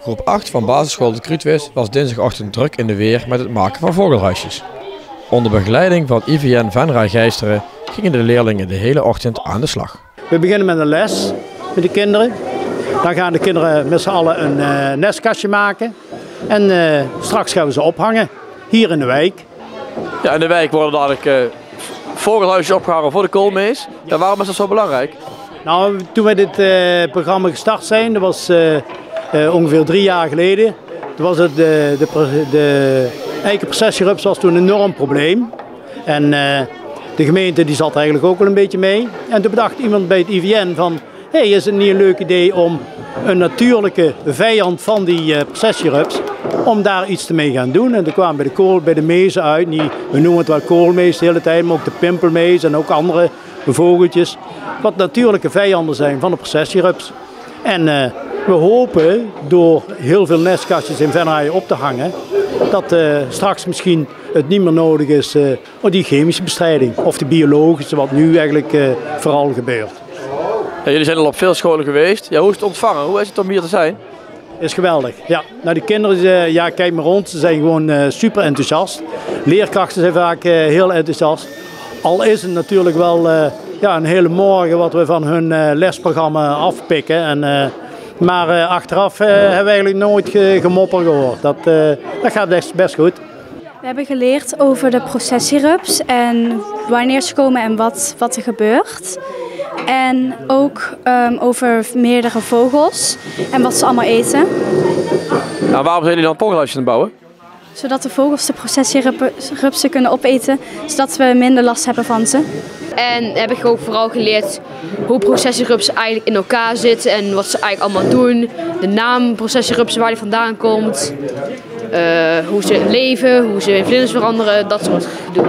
Groep 8 van basisschool De Kruutwis was dinsdagochtend druk in de weer met het maken van vogelhuisjes. Onder begeleiding van IVN Venray Geisteren gingen de leerlingen de hele ochtend aan de slag. We beginnen met een les met de kinderen. Dan gaan de kinderen met z'n allen een nestkastje maken. En straks gaan we ze ophangen, hier in de wijk. Ja, in de wijk worden dadelijk vogelhuisjes opgehangen voor de koolmees. Ja, waarom is dat zo belangrijk? Nou, toen we dit programma gestart zijn, dat was ongeveer 3 jaar geleden. Toen was het de eikenprocessierups was toen een enorm probleem. En de gemeente die zat eigenlijk ook wel een beetje mee. En toen bedacht iemand bij het IVN van, hey, is het niet een leuk idee om een natuurlijke vijand van die processierups, om daar iets mee gaan doen. En toen kwamen bij de mezen uit, we noemen het wel koolmees de hele tijd, maar ook de pimpelmees en ook andere vogeltjes, wat natuurlijke vijanden zijn van de processierups. En we hopen door heel veel nestkastjes in Venray op te hangen, dat straks misschien het niet meer nodig is voor die chemische bestrijding of de biologische, wat nu eigenlijk vooral gebeurt. Ja, jullie zijn al op veel scholen geweest. Ja, hoe is het ontvangen? Hoe is het om hier te zijn? Is geweldig. Ja. Nou, de kinderen, ja, kijk maar rond, ze zijn gewoon super enthousiast. Leerkrachten zijn vaak heel enthousiast. Al is het natuurlijk wel een hele morgen wat we van hun lesprogramma afpikken. Maar achteraf hebben we eigenlijk nooit gemopper gehoord. Dat gaat best goed. We hebben geleerd over de processierups en wanneer ze komen en wat er gebeurt. En ook over meerdere vogels en wat ze allemaal eten. Nou, waarom zijn jullie dan vogelhuisjes aan het bouwen? Zodat de vogels de processierupsen kunnen opeten, zodat we minder last hebben van ze. En heb ik ook vooral geleerd hoe processierupsen eigenlijk in elkaar zitten en wat ze eigenlijk allemaal doen. De naam processierupsen, waar die vandaan komt. Hoe ze leven, hoe ze in vlinders veranderen, dat soort gedoe.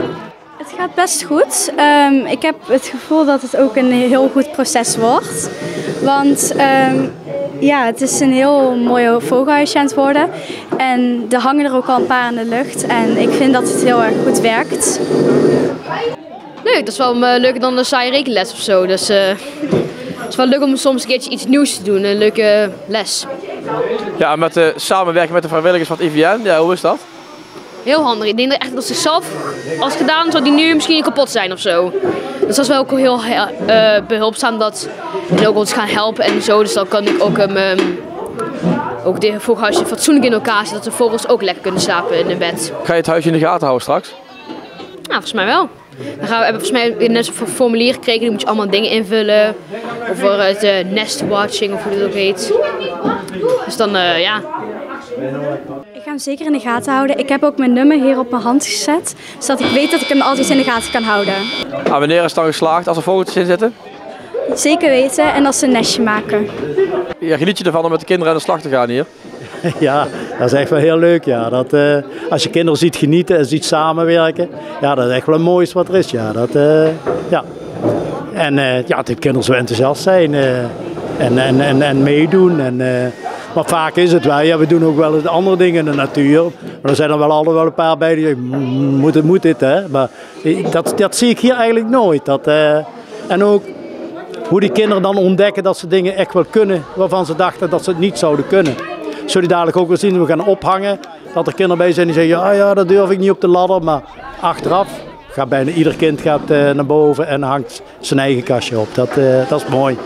Het gaat best goed. Ik heb het gevoel dat het ook een heel goed proces wordt. Want het is een heel mooi vogelhuisje aan het worden. En er hangen er ook al een paar in de lucht. En ik vind dat het heel erg goed werkt. Leuk, dat is wel leuker dan een saaie rekenles of zo. Dus het is wel leuk om soms een keertje iets nieuws te doen, een leuke les. Ja, met de samenwerking met de vrijwilligers van het IVN, ja, hoe is dat? Heel handig. Ik denk dat echt als zichzelf als gedaan zou die nu misschien kapot zijn of zo. Dus dat is wel ook heel behulpzaam dat en ook ons gaan helpen en zo. Dus dan kan ik ook de vogelhuisje fatsoenlijk in elkaar zetten, dat de vogels ook lekker kunnen slapen in hun bed. Ga je het huisje in de gaten houden straks? Nou, volgens mij wel. Dan hebben we volgens mij net een formulier gekregen, die moet je allemaal dingen invullen. Over het nestwatching of hoe dat ook heet. Dus dan ja. Ik ga hem zeker in de gaten houden. Ik heb ook mijn nummer hier op mijn hand gezet, zodat ik weet dat ik hem altijd in de gaten kan houden. Wanneer is het dan geslaagd als er vogeltjes in zitten? Zeker weten en als ze een nestje maken. Ja, geniet je ervan om met de kinderen aan de slag te gaan hier? Ja, dat is echt wel heel leuk. Ja. Als je kinderen ziet genieten en ziet samenwerken, ja, dat is echt wel het mooiste wat er is. Ja. Ja. En de kinderen zo enthousiast zijn en meedoen. Maar vaak is het wel, ja, we doen ook wel eens andere dingen in de natuur. Maar er zijn er wel altijd wel een paar bij die zeggen, moet dit, hè. Maar dat zie ik hier eigenlijk nooit. En ook hoe die kinderen dan ontdekken dat ze dingen echt wel kunnen waarvan ze dachten dat ze het niet zouden kunnen. Zul je dadelijk ook wel zien, we gaan ophangen, dat er kinderen bij zijn die zeggen, ja, dat durf ik niet op de ladder. Maar achteraf gaat bijna ieder kind naar boven en hangt zijn eigen kastje op. Dat is mooi.